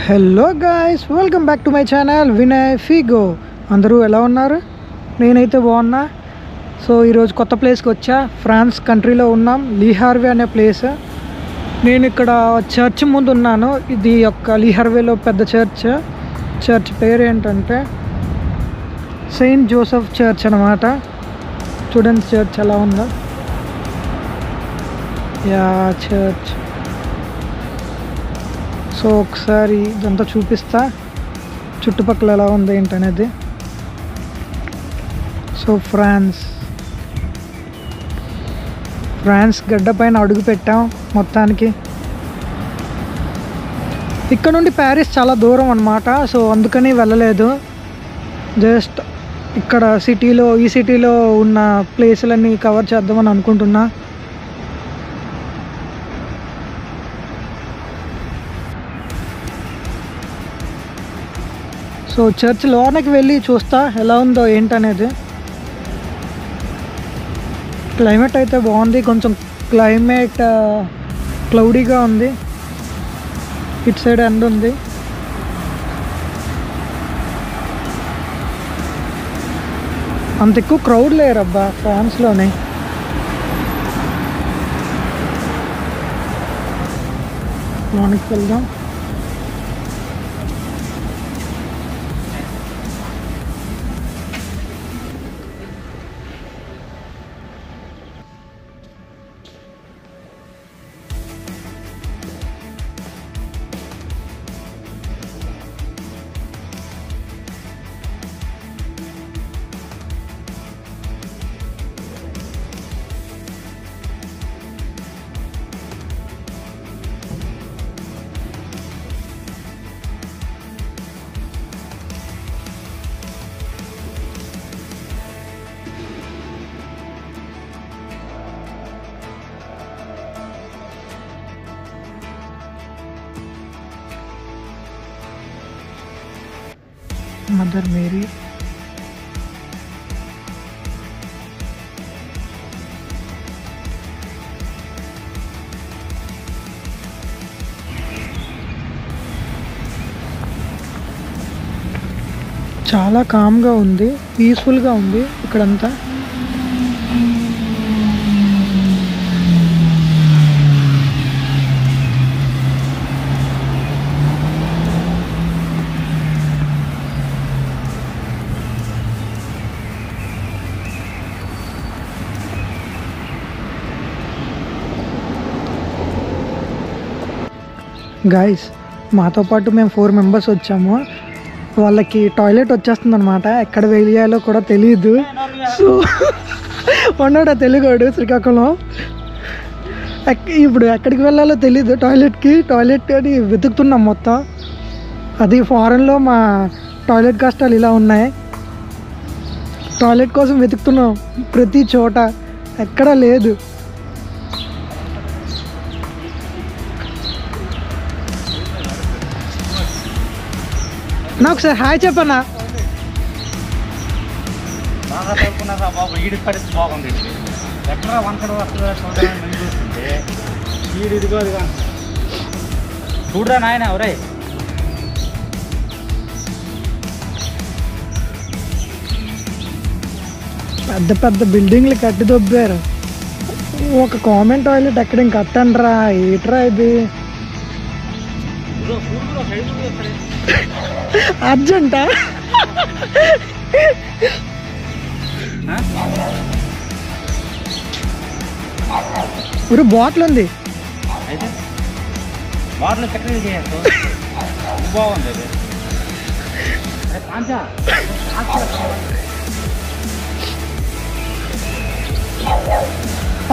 Hello guys, welcome back to my channel Vinay Figo. అందరూ ఎలా ఉన్నారు? నేనైతే బాగున్నా. సో ఈరోజు కొత్త ప్లేస్కి వచ్చా. ఫ్రాన్స్ కంట్రీలో ఉన్నాం, లీ హార్వే అనే ప్లేస్. నేను ఇక్కడ చర్చ్ ముందు ఉన్నాను. ఇది యొక్క లీ హార్వేలో పెద్ద చర్చ్ పేరు ఏంటంటే సెయింట్ జోసెఫ్ చర్చ్ అన్నమాట. చూడండి చర్చ్ ఎలా ఉందో. Yeah church. సో ఒకసారి ఇదంతా చూపిస్తా, చుట్టుపక్కల ఎలా ఉంది ఏంటనేది. సో ఫ్రాన్స్ గడ్డ పైన అడుగు పెట్టాం మొత్తానికి. ఇక్కడ నుండి ప్యారిస్ చాలా దూరం అన్నమాట. సో అందుకని వెళ్ళలేదు. జస్ట్ ఇక్కడ ఈ సిటీలో ఉన్న ప్లేసులన్నీ కవర్ చేద్దామని అనుకుంటున్నా. సో చర్చ్ లోనకి వెళ్ళి చూస్తా ఎలా ఉందో ఏంటనేది. క్లైమేట్ అయితే బాగుంది. కొంచెం క్లైమేట్ క్లౌడీగా ఉంది. ఇటు సైడ్ ఎండ ఉంది. అంత ఎక్కువ క్రౌడ్ లేరబ్బా ఫ్రాన్స్లోనే. లోనికి వెళ్దాం. Mother Mary. చాలా కామ్గా ఉంది, పీస్ఫుల్గా ఉంది ఇక్కడంతా. గాయస్, మాతో పాటు మేము 4 మెంబర్స్ వచ్చాము. వాళ్ళకి టాయిలెట్ వచ్చేస్తుంది అనమాట. ఎక్కడ వెళ్ళాలో కూడా తెలియదు. సో ఉన్నాడు తెలుగుడు శ్రీకాకుళం. ఇప్పుడు ఎక్కడికి వెళ్ళాలో తెలీదు. టాయిలెట్ అని వెతుకుతున్నాం మొత్తం. అది ఫారెన్లో మా టాయిలెట్ కష్టాలు ఇలా ఉన్నాయి. టాయిలెట్ కోసం వెతుకుతున్నాం ప్రతి చోట, ఎక్కడా లేదు. నాకు ఒకసారి హాయ్ చెప్పన్నా. చూడరా నాయన ఎవరై పెద్ద పెద్ద బిల్డింగ్లు కట్టి దొబ్బారు. ఒక కామన్ టాయిలెట్ ఎక్కడ కట్టండిరా, ఏట్రా ఇది అర్జెంటా? ఒక బాటిల్ ఉంది. బాగుంది.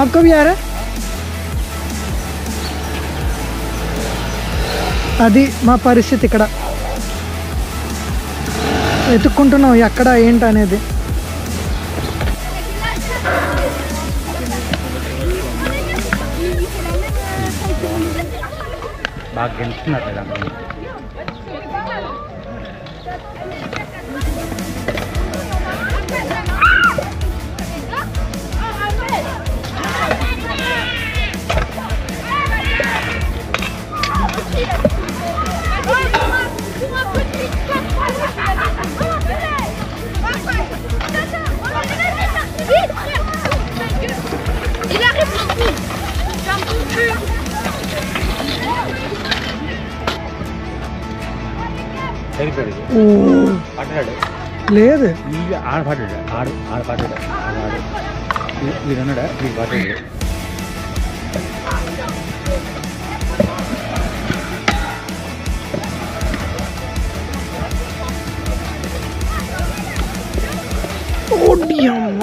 आपको भी आ रहा है? అది మా పరిస్థితి. ఇక్కడ వెతుక్కుంటున్నాం ఎక్కడ ఏంటనేది. బాగా గెలుస్తున్నారు. ఓ పట్టాడు లేదు ఆడపడ్డాడు ఆడపడ్డాడు ఆడు వీడున్నాడా వీడు పట్టాడు. ఓడి అమ్మ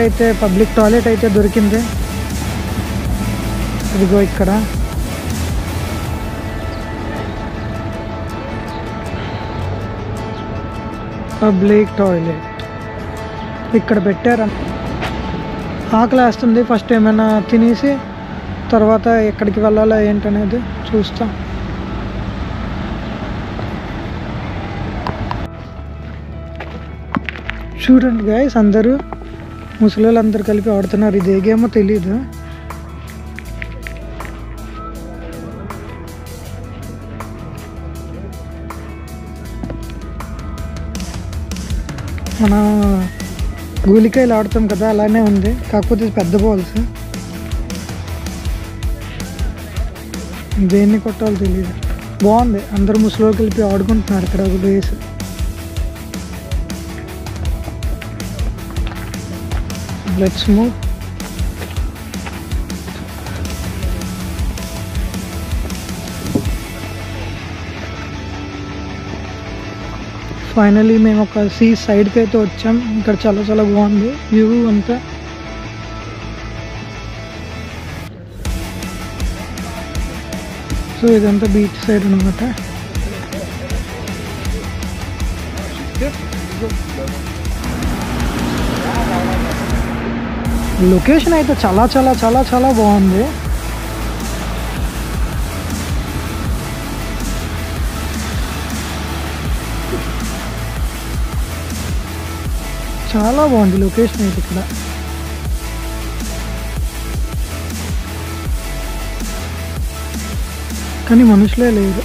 అయితే పబ్లిక్ టాయిలెట్ అయితే దొరికింది. ఇదిగో ఇక్కడ పబ్లిక్ టాయిలెట్ ఇక్కడ పెట్టారు. ఆకలి వేస్తుంది, ఫస్ట్ ఏమైనా తినేసి తర్వాత ఎక్కడికి వెళ్ళాలా ఏంటనేది చూస్తాం. చూడండి గైస్, అందరూ ముసలి అందరూ కలిపి ఆడుతున్నారు. ఇది ఏ గేమో తెలీదు. మన గూలికాయలు ఆడుతాం కదా అలానే ఉంది, కాకపోతే ఇది పెద్ద బాల్స్. దేన్ని కొట్టాలో తెలియదు. బాగుంది, అందరూ ముసలిలో కలిపి ఆడుకుంటున్నారు ఇక్కడ ఒక ప్లేస్. Let's move. ఫైనలీ మేము ఒక సీ సైడ్కి అయితే వచ్చాం. ఇక్కడ చాలా చాలా బాగుంది వ్యూ అంతా. సో ఇదంతా బీచ్ సైడ్ అనమాట. లొకేషన్ అయితే చాలా చాలా చాలా చాలా బాగుంది. చాలా బాగుంది లొకేషన్ అయితే ఇక్కడ. కానీ మనుషులే లేరు.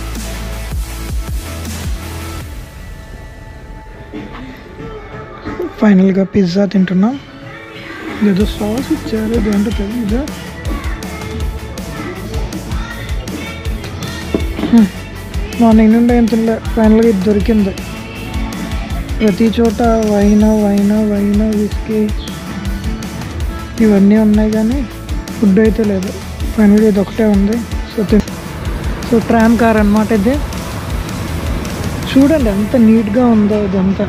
ఫైనల్గా పిజ్జా తింటున్నాం. ఏదో సాస్ ఇచ్చారు, దేంటో తెలీదు. మార్నింగ్ నుండి ఏం తినలే, ఫైనల్గా ఇది దొరికింది. ప్రతి చోట వైన్ విస్కీ ఇవన్నీ ఉన్నాయి కానీ ఫుడ్ అయితే లేదు. ఫైనల్గా ఇది ఒకటే ఉంది. సో ట్రామ్ కార్ అన్నమాట ఇది. చూడండి ఎంత నీట్గా ఉందో ఇదంతా.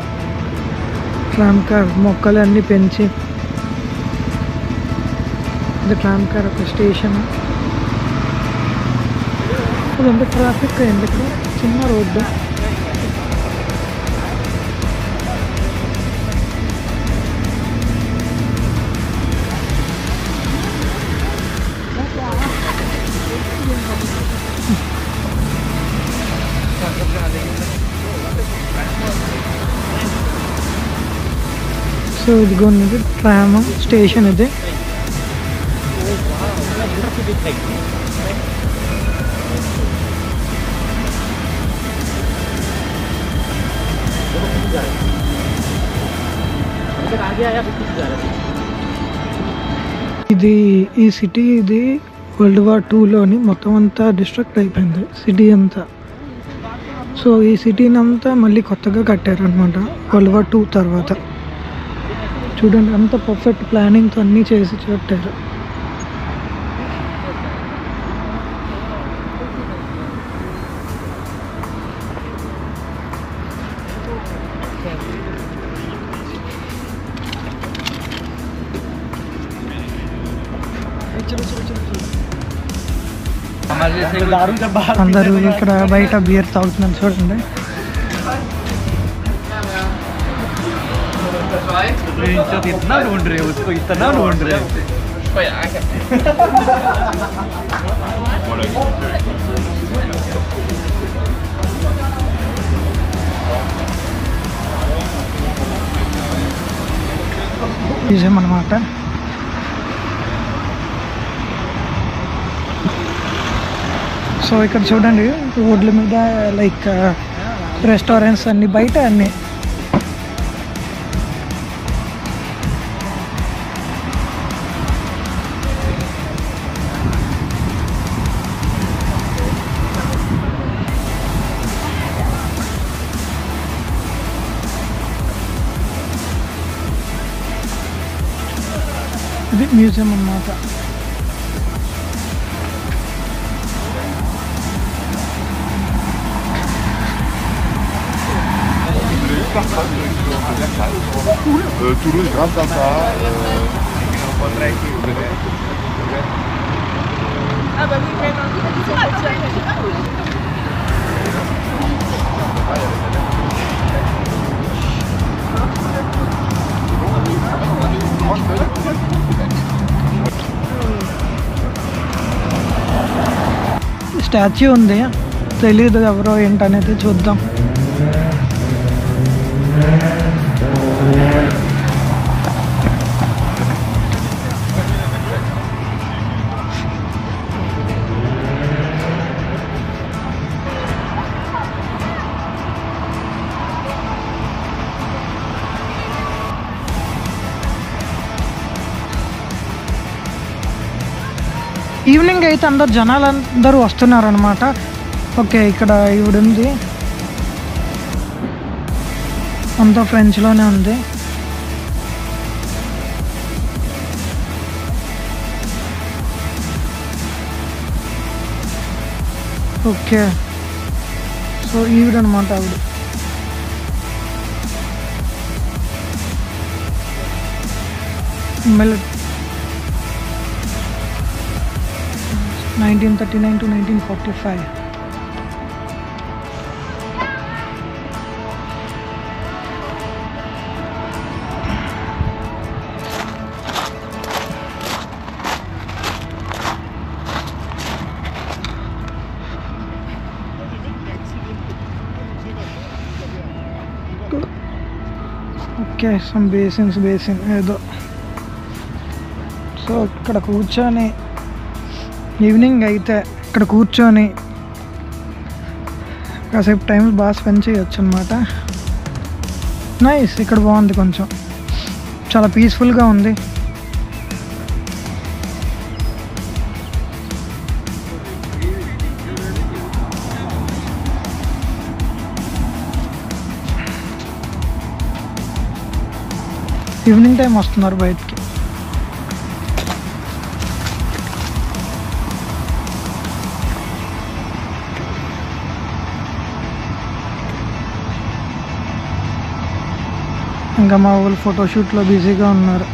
ట్రామ్ కార్ మొక్కలు అన్నీ పెంచి, ఇది ట్రామ్ కార్ ఒక స్టేషన్. అదంతా ట్రాఫిక్ అయింది ఇక్కడ, చిన్న రోడ్డు. సో ఇదిగోండి ట్రామ్ స్టేషన్ ఇది. ఇది ఈ సిటీ ఇది World War II మొత్తం అంతా డిస్ట్రక్ట్ అయిపోయింది సిటీ అంతా. సో ఈ సిటీని అంతా మళ్ళీ కొత్తగా కట్టారు అనమాట World War II తర్వాత. చూడండి అంత పర్ఫెక్ట్ ప్లానింగ్తో అన్నీ చేసి కట్టారు. అందరూ ఇక్కడ బయట బియర్ తాగుతున్నారు చూడండి. इतना ढूंढ रहे उसको, इतना ढूंढ रहे. మ్యూజియం అన్నమాట. సో ఇక్కడ చూడండి రోడ్ల మీద లైక్ రెస్టారెంట్స్ అన్ని బయట అన్నీ. ఇది మ్యూజియం అన్నమాట. Toulouse, grave sympa. స్టాచ్యూ ఉంది, తెలీదు ఎవరో ఏంటనేది చూద్దాం. ఈవినింగ్ అయితే అందరు జనాలందరూ వస్తున్నారనమాట. ఓకే, ఇక్కడ ఈవిడ ఉంది, అంతా ఫ్రెంచ్లోనే ఉంది. ఓకే, సో ఈవిడనమాట ఆవిడ. Millet 1939 to 1945. Okay, some basin ఏదో. సో ఇక్కడ కూర్చొని ఈవినింగ్ అయితే ఇక్కడ కూర్చొని కాసేపు టైం బాగా స్పెండ్ చేయొచ్చు అనమాట. నైస్, ఇక్కడ బాగుంది, కొంచెం చాలా పీస్ఫుల్గా ఉంది. ఈవినింగ్ టైం వస్తున్నారు బయటికి. ఇంకా మా వాళ్ళు ఫోటోషూట్లో బిజీగా ఉన్నారు.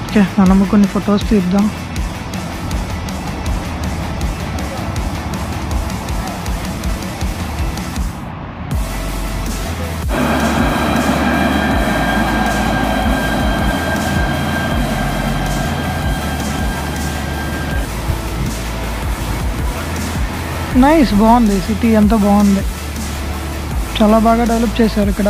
ఓకే, మనము కొన్ని ఫొటోస్ తీద్దాం. నైస్, బాగుంది, సిటీ అంతా బాగుంది, చాలా బాగా డెవలప్ చేశారు ఇక్కడ.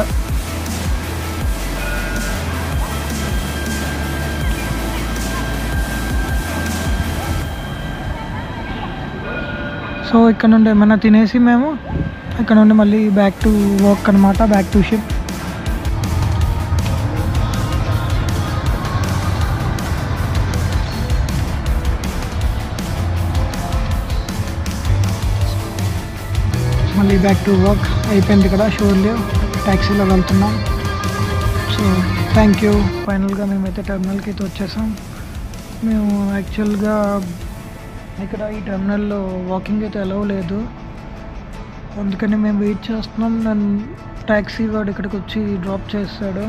సో ఇక్కడ నుండి ఏమైనా తినేసి మేము ఇక్కడ నుండి మళ్ళీ బ్యాక్ టు వర్క్ అనమాట, బ్యాక్ టు షిప్. మళ్ళీ బ్యాక్ టు వర్క్ అయిపోయింది ఇక్కడ. షోర్లీ ట్యాక్సీలో వెళ్తున్నాం. So thank you. ఫైనల్గా మేమైతే టెర్మినల్కి అయితే వచ్చేసాం. మేము యాక్చువల్గా ఇక్కడ ఈ టెర్మినల్లో వాకింగ్ అయితే అలౌ లేదు, అందుకని మేము వెయిట్ చేస్తున్నాం. నన్ను ట్యాక్సీ వాడు ఇక్కడికి వచ్చి డ్రాప్ చేస్తాడు.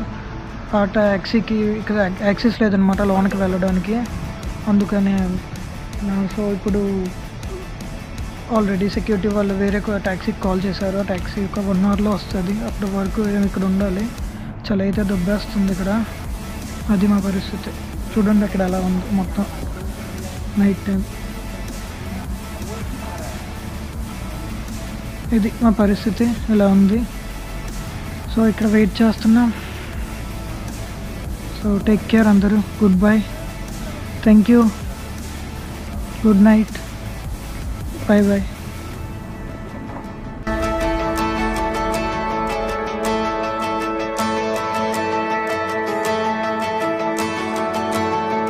ఆ ట్యాక్సీకి ఇక్కడ యాక్సెస్ లేదనమాట లోనికి వెళ్ళడానికి, అందుకని. సో ఇప్పుడు ఆల్రెడీ సెక్యూరిటీ వాళ్ళు వేరే ట్యాక్సీకి కాల్ చేశారు. ఆ ట్యాక్సీ ఒక 1 అవర్లో వస్తుంది. అప్పటి వరకు మేము ఇక్కడ ఉండాలి. చలి అయితే దొబ్బేస్తుంది ఇక్కడ. అది మా పరిస్థితి. చూడండి అక్కడ ఎలా ఉంది మొత్తం నైట్ టైం. ఇది మా పరిస్థితి, ఇలా ఉంది. సో ఇక్కడ వెయిట్ చేస్తున్నాం. సో టేక్ కేర్ అందరూ, goodbye. Thank you. Good night. Bye bye.